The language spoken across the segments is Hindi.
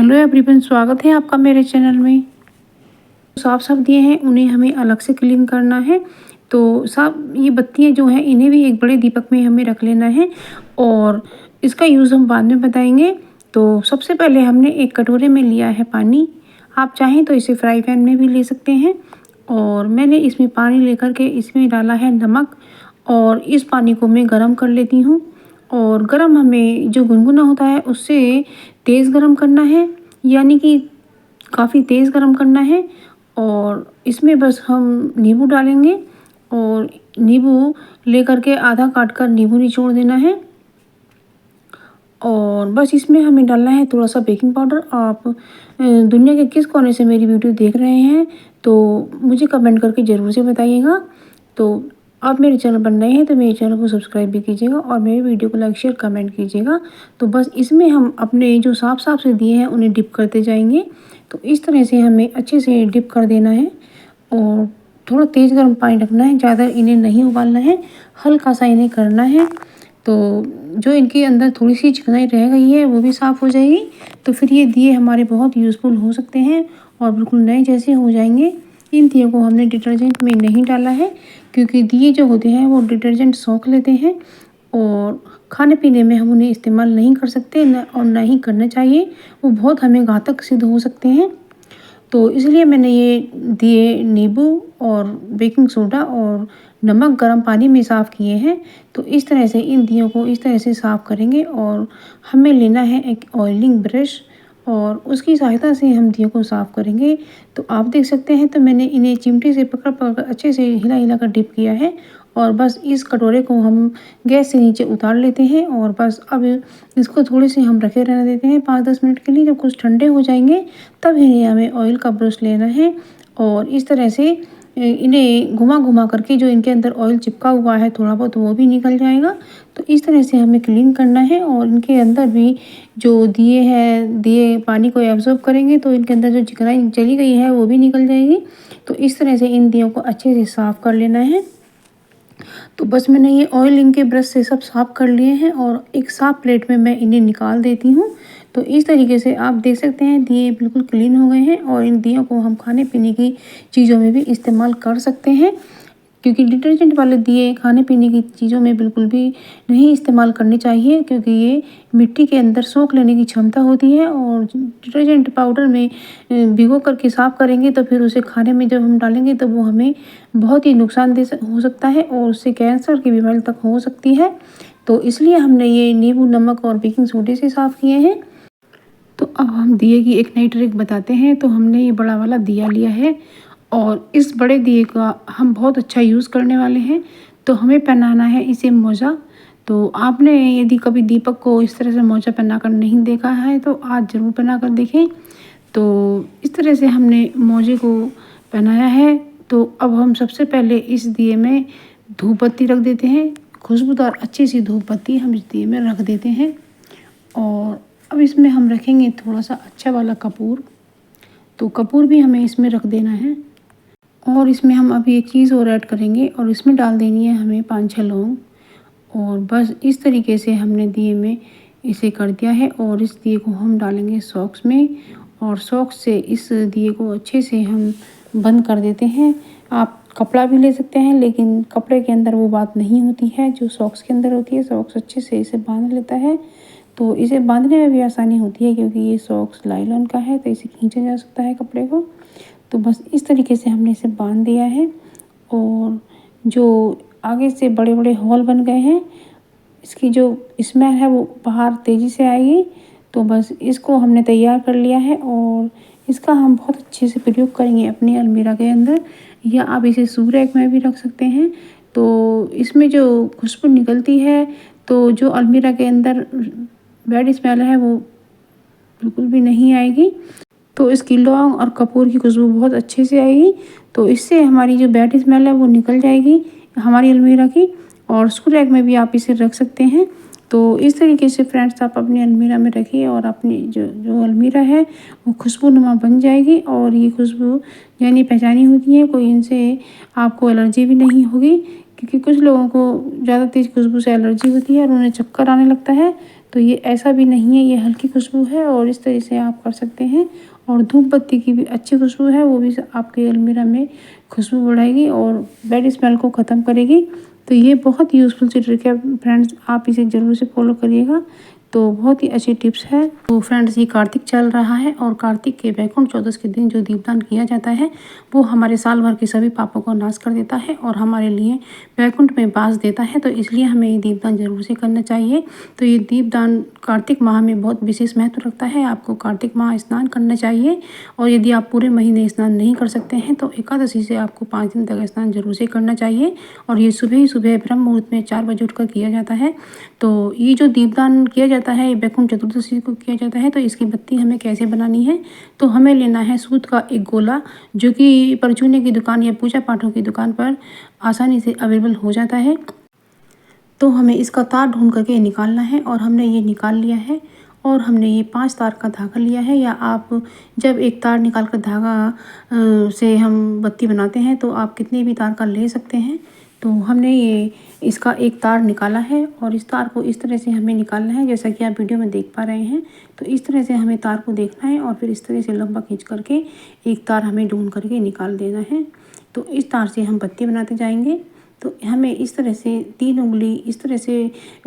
हेलो एवरीवन, स्वागत है आपका मेरे चैनल में। साफ साफ दिए हैं, उन्हें हमें अलग से क्लीन करना है। तो साफ ये बत्तियां जो हैं इन्हें भी एक बड़े दीपक में हमें रख लेना है और इसका यूज़ हम बाद में बताएंगे। तो सबसे पहले हमने एक कटोरे में लिया है पानी। आप चाहें तो इसे फ्राई पैन में भी ले सकते हैं। और मैंने इसमें पानी लेकर के इसमें डाला है नमक और इस पानी को मैं गर्म कर लेती हूँ। और गर्म हमें जो गुनगुना होता है उससे तेज़ गर्म करना है, यानी कि काफ़ी तेज़ गर्म करना है। और इसमें बस हम नींबू डालेंगे और नींबू लेकर के आधा काट कर नींबू निचोड़ देना है। और बस इसमें हमें डालना है थोड़ा सा बेकिंग पाउडर। आप दुनिया के किस कोने से मेरी वीडियो देख रहे हैं तो मुझे कमेंट करके ज़रूर से बताइएगा। तो आप मेरे चैनल पर नए हैं तो मेरे चैनल को सब्सक्राइब भी कीजिएगा और मेरे वीडियो को लाइक शेयर कमेंट कीजिएगा। तो बस इसमें हम अपने जो साफ साफ से दिए हैं उन्हें डिप करते जाएंगे। तो इस तरह से हमें अच्छे से डिप कर देना है और थोड़ा तेज़ गर्म पानी रखना है, ज़्यादा इन्हें नहीं उबालना है, हल्का सा इन्हें करना है। तो जो इनके अंदर थोड़ी सी चिकनाई रह गई है वो भी साफ़ हो जाएगी। तो फिर ये दिए हमारे बहुत यूज़फुल हो सकते हैं और बिल्कुल नए जैसे हो जाएंगे। इन दिए को हमने डिटर्जेंट में नहीं डाला है क्योंकि दिए जो होते हैं वो डिटर्जेंट सोख लेते हैं और खाने पीने में हम उन्हें इस्तेमाल नहीं कर सकते और ना ही करना चाहिए। वो बहुत हमें घातक सिद्ध हो सकते हैं। तो इसलिए मैंने ये दिए नींबू और बेकिंग सोडा और नमक गर्म पानी में साफ़ किए हैं। तो इस तरह से इन दियों को इस तरह से साफ़ करेंगे और हमें लेना है एक ऑयलिंग ब्रश और उसकी सहायता से हम दियों को साफ़ करेंगे। तो आप देख सकते हैं, तो मैंने इन्हें चिमटे से पकड़ पकड़ अच्छे से हिला हिला कर डिप किया है। और बस इस कटोरे को हम गैस से नीचे उतार लेते हैं और बस अब इसको थोड़े से हम रखे रहने देते हैं 5-10 मिनट के लिए। जब कुछ ठंडे हो जाएंगे तब इन्हें हमें ऑयल का ब्रश लेना है और इस तरह से इन्हें घुमा घुमा करके जो इनके अंदर ऑयल चिपका हुआ है थोड़ा बहुत वो भी निकल जाएगा। तो इस तरह से हमें क्लीन करना है और इनके अंदर भी जो दिए पानी को एब्जॉर्ब करेंगे तो इनके अंदर जो चिकनाई चली गई है वो भी निकल जाएगी। तो इस तरह से इन दियों को अच्छे से साफ़ कर लेना है। तो बस मैंने ये ऑयल इनके ब्रश से सब साफ़ कर लिए हैं और एक साफ़ प्लेट में मैं इन्हें निकाल देती हूँ। तो इस तरीके से आप देख सकते हैं दिए बिल्कुल क्लीन हो गए हैं और इन दियों को हम खाने पीने की चीज़ों में भी इस्तेमाल कर सकते हैं, क्योंकि डिटर्जेंट वाले दिए खाने पीने की चीज़ों में बिल्कुल भी नहीं इस्तेमाल करने चाहिए, क्योंकि ये मिट्टी के अंदर सोख लेने की क्षमता होती है। और डिटर्जेंट पाउडर में भिगो करके साफ़ करेंगे तो फिर उसे खाने में जब हम डालेंगे तो वो हमें बहुत ही नुकसानदेह हो सकता है और उससे कैंसर की बीमारी तक हो सकती है। तो इसलिए हमने ये नींबू नमक और बेकिंग सोडे से साफ़ किए हैं। तो अब हम दिए की एक नई ट्रिक बताते हैं। तो हमने ये बड़ा वाला दिया लिया है और इस बड़े दिए का हम बहुत अच्छा यूज़ करने वाले हैं। तो हमें पहनाना है इसे मोजा। तो आपने यदि कभी दीपक को इस तरह से मोजा पहनाकर नहीं देखा है तो आज ज़रूर पहना कर देखें। तो इस तरह से हमने मोजे को पहनाया है। तो अब हम सबसे पहले इस दिए में धूप बत्ती रख देते हैं। खुशबूदार अच्छी सी धूप बत्ती हम इस दिए में रख देते हैं। और अब इसमें हम रखेंगे थोड़ा सा अच्छा वाला कपूर। तो कपूर भी हमें इसमें रख देना है। और इसमें हम अभी एक चीज़ और ऐड करेंगे और इसमें डाल देनी है हमें 5-6 लौंग। और बस इस तरीके से हमने दिए में इसे कर दिया है। और इस दिए को हम डालेंगे सॉक्स में और सॉक्स से इस दिए को अच्छे से हम बंद कर देते हैं। आप कपड़ा भी ले सकते हैं, लेकिन कपड़े के अंदर वो बात नहीं होती है जो सॉक्स के अंदर होती है। सॉक्स अच्छे से इसे बांध लेता है। तो इसे बांधने में भी आसानी होती है क्योंकि ये सॉक्स नायलॉन का है, तो इसे खींचा जा सकता है कपड़े को। तो बस इस तरीके से हमने इसे बांध दिया है। और जो आगे से बड़े बड़े होल बन गए हैं, इसकी जो स्मेल है वो बाहर तेज़ी से आएगी। तो बस इसको हमने तैयार कर लिया है और इसका हम बहुत अच्छे से प्रयोग करेंगे अपनी अलमीरा के अंदर, या आप इसे शू रैक में भी रख सकते हैं। तो इसमें जो खुशबू निकलती है तो जो अलमीरा के अंदर बैड स्मेल है वो बिल्कुल भी नहीं आएगी। तो इसकी लौंग और कपूर की खुशबू बहुत अच्छे से आएगी। तो इससे हमारी जो बैड स्मेल है वो निकल जाएगी हमारी अलमीरा की। और शू रैक में भी आप इसे रख सकते हैं। तो इस तरीके से फ्रेंड्स आप अपनी अलमीरा में रखिए और अपनी जो अलमीरा है वो खुशबूनुमा बन जाएगी। और ये खुशबू यानी पहचानी होती है, कोई इनसे आपको एलर्जी भी नहीं होगी, क्योंकि कुछ लोगों को ज़्यादा तेज़ खुशबू से एलर्जी होती है और उन्हें चक्कर आने लगता है। तो ये ऐसा भी नहीं है, ये हल्की खुशबू है और इस तरह से आप कर सकते हैं। और धूप बत्ती की भी अच्छी खुशबू है, वो भी आपके अलमीरा में खुशबू बढ़ाएगी और बैड स्मेल को ख़त्म करेगी। तो ये बहुत यूज़फुल सी ट्रिक है फ्रेंड्स, आप इसे ज़रूर से फॉलो करिएगा। तो बहुत ही अच्छी टिप्स है। तो फ्रेंड्स, ये कार्तिक चल रहा है और कार्तिक के वैकुंठ चौदस के दिन जो दीपदान किया जाता है वो हमारे साल भर के सभी पापों को नाश कर देता है और हमारे लिए वैकुंठ में वास देता है। तो इसलिए हमें ये दीपदान जरूर से करना चाहिए। तो ये दीपदान कार्तिक माह में बहुत विशेष महत्व रखता है। आपको कार्तिक माह स्नान करना चाहिए और यदि आप पूरे महीने स्नान नहीं कर सकते हैं तो एकादशी से आपको 5 दिन तक स्नान जरूर से करना चाहिए। और ये सुबह ही सुबह ब्रह्म मुहूर्त में 4 बजे उठकर किया जाता है। तो ये जो दीपदान किया जाता है वैकुंठ चतुर्दशी को किया जाता है। तो इसकी बत्ती हमें कैसे बनानी है, तो हमें लेना है सूत का एक गोला, जो कि परचूने की दुकान या पूजा पाठों की दुकान पर आसानी से अवेलेबल हो जाता है। तो हमें इसका तार ढूंढ करके निकालना है और हमने ये निकाल लिया है। और हमने ये 5 तार का धागा लिया है, या आप जब एक तार निकाल कर धागा से हम बत्ती बनाते हैं तो आप कितने भी तार का ले सकते हैं। तो हमने ये इसका एक तार निकाला है और इस तार को इस तरह से हमें निकालना है जैसा कि आप वीडियो में देख पा रहे हैं। तो इस तरह से हमें तार को देखना है और फिर इस तरह से लंबा खींच करके एक तार हमें ढूंढ करके निकाल देना है। तो इस तार से हम बत्ती बनाते जाएंगे। तो हमें इस तरह से 3 उंगली इस तरह से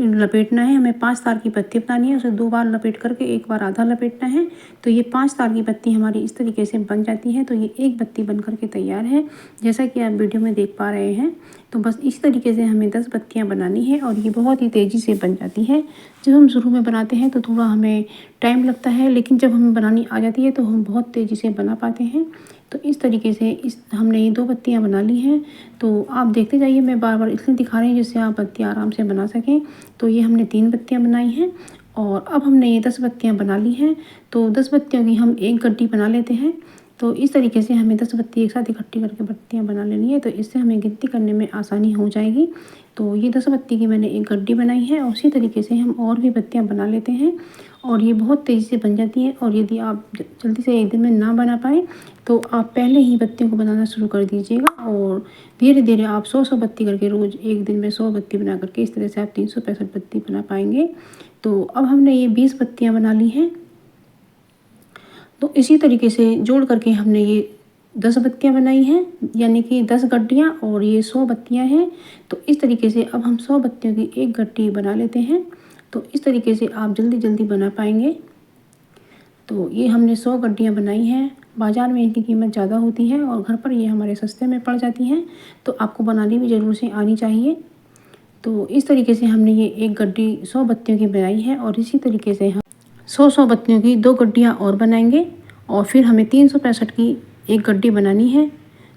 लपेटना है। हमें 5 तार की बत्ती बनानी है, उसे 2 बार लपेट करके एक बार आधा लपेटना है। तो ये 5 तार की बत्ती हमारी इस तरीके से बन जाती है। तो ये एक बत्ती बन करके तैयार है जैसा कि आप वीडियो में देख पा रहे हैं। तो बस इस तरीके से हमें 10 बत्तियां बनानी है और ये बहुत ही तेज़ी से बन जाती है। जब हम शुरू में बनाते हैं तो थोड़ा हमें टाइम लगता है, लेकिन जब हमें बनानी आ जाती है तो हम बहुत तेज़ी से बना पाते हैं। तो इस तरीके से हमने ये 2 बत्तियां बना ली हैं। तो आप देखते जाइए, मैं बार बार इसलिए दिखा रही हूँ जिससे आप बत्तियां आराम से बना सकें। तो ये हमने 3 बत्तियां बनाई हैं और अब हमने ये 10 बत्तियां बना ली हैं। तो 10 बत्तियों की हम एक गड्डी बना लेते हैं। तो इस तरीके से हमें 10 बत्ती एक साथ इकट्ठी करके बत्तियां बना लेनी है। तो इससे हमें गिनती करने में आसानी हो जाएगी। तो ये 10 बत्ती की मैंने एक गड्डी बनाई है और उसी तरीके से हम और भी बत्तियां बना लेते हैं और ये बहुत तेज़ी से बन जाती हैं। और यदि आप जल्दी से एक दिन में ना बना पाए तो आप पहले ही बत्तियों को बनाना शुरू कर दीजिएगा और धीरे धीरे आप 100 बत्ती करके रोज़ एक दिन में 100 बत्ती बना करके इस तरह से आप 365 बत्ती बना पाएंगे। तो अब हमने ये 20 बत्तियाँ बना ली हैं। तो इसी तरीके से जोड़ करके हमने ये 10 बत्तियाँ बनाई हैं, यानी कि 10 गड्डियाँ और ये 100 बत्तियाँ हैं। तो इस तरीके से अब हम 100 बत्तियों की एक गड्डी बना लेते हैं। तो इस तरीके से आप जल्दी जल्दी बना पाएंगे। तो ये हमने 100 गड्डियाँ बनाई हैं। बाज़ार में इनकी कीमत ज़्यादा होती है और घर पर ये हमारे सस्ते में पड़ जाती हैं। तो आपको बनानी भी ज़रूर से आनी चाहिए। तो इस तरीके से हमने ये एक गड्डी 100 बत्तियों की बनाई है और इसी तरीके से हम 100 बत्तियों की 2 गड्डियाँ और बनाएंगे और फिर हमें 365 की एक गड्डी बनानी है।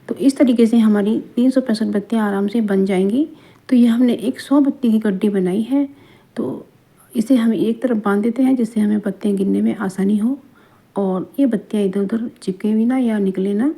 तो इस तरीके से हमारी 365 बत्तियाँ आराम से बन जाएंगी। तो ये हमने एक 100 बत्ती की गड्डी बनाई है। तो इसे हम एक तरफ बांध देते हैं जिससे हमें बत्तियाँ गिनने में आसानी हो और ये बत्तियाँ इधर उधर चिपके भी ना या निकले ना।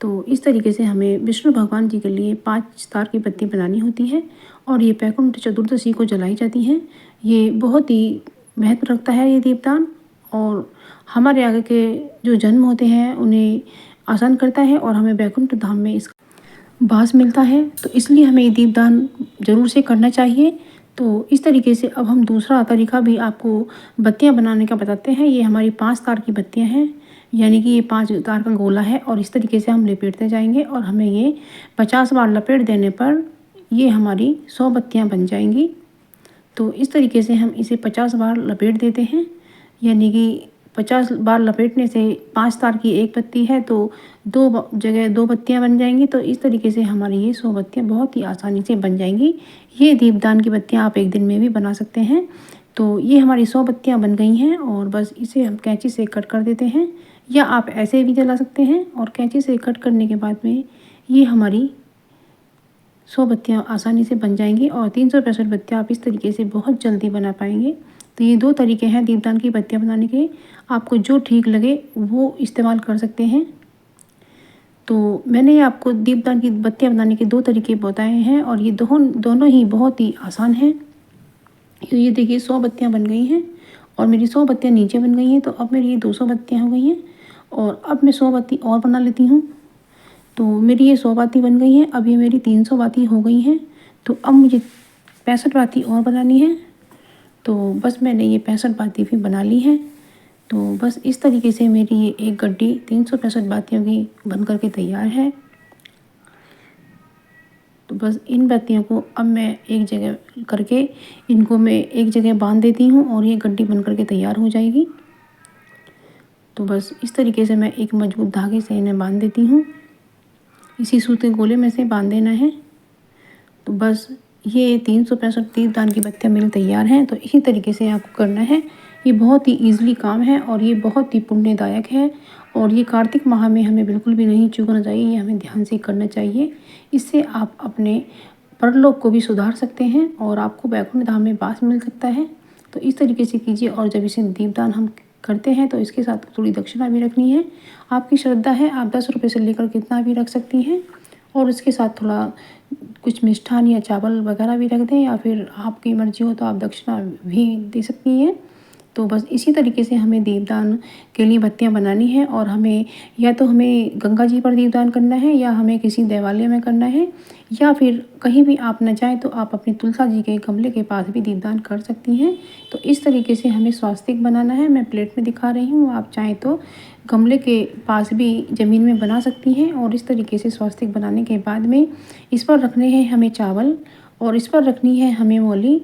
तो इस तरीके से हमें विष्णु भगवान जी के लिए 5 तार की बत्ती बनानी होती है और ये वैकुंठ चतुर्दशी को जलाई जाती हैं। ये बहुत ही महत्व रखता है ये दीपदान और हमारे आगे के जो जन्म होते हैं उन्हें आसान करता है और हमें वैकुंठ धाम में इसका वास मिलता है। तो इसलिए हमें ये दीपदान ज़रूर से करना चाहिए। तो इस तरीके से अब हम दूसरा तरीका भी आपको बत्तियां बनाने का बताते हैं। ये हमारी 5 तार की बत्तियां हैं, यानी कि ये 5 तार का गोला है और इस तरीके से हम लपेटते जाएंगे और हमें ये 50 बार लपेट देने पर ये हमारी 100 बत्तियां बन जाएंगी। तो इस तरीके से हम इसे 50 बार लपेट देते हैं, यानी कि 50 बार लपेटने से 5 तार की एक बत्ती है तो 2 जगह 2 बत्तियां बन जाएंगी। तो इस तरीके से हमारी ये 100 बत्तियां बहुत ही आसानी से बन जाएंगी। ये दीपदान की बत्तियां आप एक दिन में भी बना सकते हैं। तो ये हमारी 100 बत्तियां बन गई हैं और बस इसे हम कैंची से कट कर देते हैं, या आप ऐसे भी जला सकते हैं। और कैंची से कट करने के बाद में ये हमारी 100 बत्तियाँ आसानी से बन जाएंगी और 365 बत्तियाँ आप इस तरीके से बहुत जल्दी बना पाएंगे। तो ये 2 तरीके हैं दीपदान की बत्तियाँ बनाने के। आपको जो ठीक लगे वो इस्तेमाल कर सकते हैं। तो मैंने आपको दीपदान की बत्तियाँ बनाने के 2 तरीके बताए हैं और ये दोनों ही बहुत ही आसान हैं। तो ये देखिए 100 बत्तियाँ बन गई हैं और मेरी 100 बत्तियाँ नीचे बन गई हैं। तो अब मेरी ये 200 बत्तियाँ हो गई हैं और अब मैं 100 बत्ती और बना लेती हूँ। तो मेरी ये 100 बाती बन गई हैं। अब ये मेरी 300 बाती हो गई हैं। तो अब मुझे 65 बाती और बनानी है। तो बस मैंने ये 65 बाती भी बना ली है। तो बस इस तरीके से मेरी ये एक गड्डी 365 बातियों की बन करके तैयार है। तो बस इन बातियों को अब मैं एक जगह करके इनको मैं एक जगह बांध देती हूँ और ये गड्डी बन करके तैयार हो जाएगी। तो बस इस तरीके से मैं एक मजबूत धागे से इन्हें बांध देती हूँ। इसी सूती गोले में से बांध देना है। तो बस ये 365 दीपदान की बत्तियाँ मेरी तैयार हैं। तो इसी तरीके से आपको करना है। ये बहुत ही ईज़िली काम है और ये बहुत ही पुण्यदायक है और ये कार्तिक माह में हमें बिल्कुल भी नहीं चूकना चाहिए, ये हमें ध्यान से करना चाहिए। इससे आप अपने परलोक को भी सुधार सकते हैं और आपको वैकुंठ धाम में वास मिल सकता है। तो इस तरीके से कीजिए और जब इसे दीपदान हम करते हैं तो इसके साथ थोड़ी दक्षिणा भी रखनी है। आपकी श्रद्धा है, आप 10 रुपये से लेकर कितना भी रख सकती हैं और इसके साथ थोड़ा कुछ मिष्ठान या चावल वगैरह भी रख दें या फिर आपकी मर्ज़ी हो तो आप दक्षिणा भी दे सकती हैं। तो बस इसी तरीके से हमें दीपदान के लिए बत्तियां बनानी है और हमें या तो हमें गंगा जी पर दीपदान करना है या हमें किसी देवालय में करना है या फिर कहीं भी आप न जाएँ तो आप अपनी तुलसा जी के गमले के पास भी दीपदान कर सकती हैं। तो इस तरीके से हमें स्वास्तिक बनाना है। मैं प्लेट में दिखा रही हूँ, आप चाहें तो गमले के पास भी ज़मीन में बना सकती हैं। और इस तरीके से स्वास्तिक बनाने के बाद में इस पर रखने हैं हमें चावल और इस पर रखनी है हमें मौली।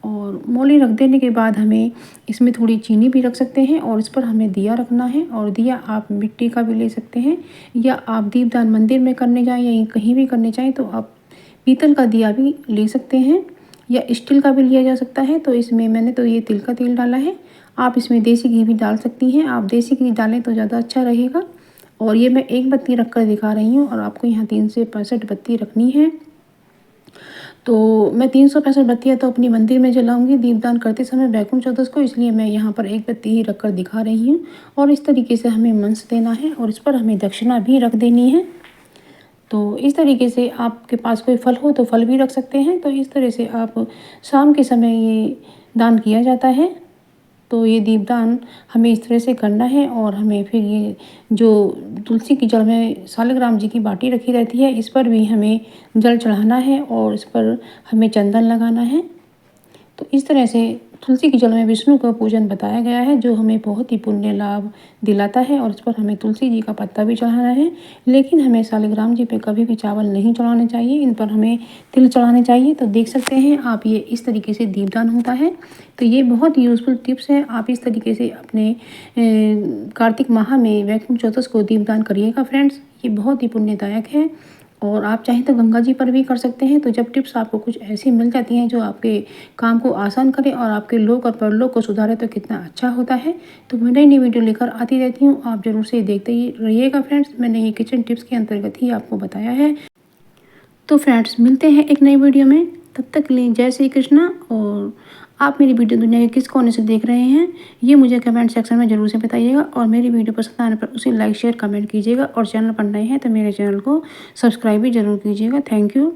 और मौली रख देने के बाद हमें इसमें थोड़ी चीनी भी रख सकते हैं और इस पर हमें दिया रखना है। और दिया आप मिट्टी का भी ले सकते हैं या आप दीपदान मंदिर में करने जाएं या कहीं भी करने चाहें तो आप पीतल का दिया भी ले सकते हैं या स्टील का भी लिया जा सकता है। तो इसमें मैंने तो ये तिल का तेल डाला है, आप इसमें देसी घी भी डाल सकती हैं। आप देसी घी डालें तो ज़्यादा अच्छा रहेगा। और ये मैं एक बत्ती रख कर दिखा रही हूँ और आपको यहाँ 365 बत्ती रखनी है। तो मैं 365 बत्तियाँ तो अपनी मंदिर में जलाऊंगी दीपदान करते समय वैकुंठ चौदस को, इसलिए मैं यहाँ पर एक बत्ती ही रख कर दिखा रही हूँ। और इस तरीके से हमें मंत्र देना है और इस पर हमें दक्षिणा भी रख देनी है। तो इस तरीके से आपके पास कोई फल हो तो फल भी रख सकते हैं। तो इस तरह से आप शाम के समय ये दान किया जाता है। तो ये दीपदान हमें इस तरह से करना है और हमें फिर ये जो तुलसी की जड़ में शालिग्राम जी की बाटी रखी रहती है इस पर भी हमें जल चढ़ाना है और इस पर हमें चंदन लगाना है। तो इस तरह से तुलसी की जल में विष्णु का पूजन बताया गया है जो हमें बहुत ही पुण्य लाभ दिलाता है। और इस पर हमें तुलसी जी का पत्ता भी चढ़ाना है, लेकिन हमें शालिग्राम जी पे कभी भी चावल नहीं चढ़ाने चाहिए, इन पर हमें तिल चढ़ाने चाहिए। तो देख सकते हैं आप ये इस तरीके से दीपदान होता है। तो ये बहुत यूज़फुल टिप्स है, आप इस तरीके से अपने कार्तिक माह में वैकुंठ चौदस को दीपदान करिएगा फ्रेंड्स। ये बहुत ही पुण्यदायक है और आप चाहें तो गंगा जी पर भी कर सकते हैं। तो जब टिप्स आपको कुछ ऐसी मिल जाती हैं जो आपके काम को आसान करे और आपके लोक और परलोक को सुधारे तो कितना अच्छा होता है। तो मैं नई नई वीडियो लेकर आती रहती हूँ, आप ज़रूर से देखते ही रहिएगा फ्रेंड्स। मैंने ये किचन टिप्स के अंतर्गत ही आपको बताया है। तो फ्रेंड्स मिलते हैं एक नई वीडियो में, तब तक के लिए जय श्री कृष्णा। और आप मेरी वीडियो दुनिया के किस कोने से देख रहे हैं ये मुझे कमेंट सेक्शन में ज़रूर से बताइएगा और मेरी वीडियो पसंद आने पर उसे लाइक शेयर कमेंट कीजिएगा और चैनल पर नए हैं तो मेरे चैनल को सब्सक्राइब भी ज़रूर कीजिएगा। Thank you.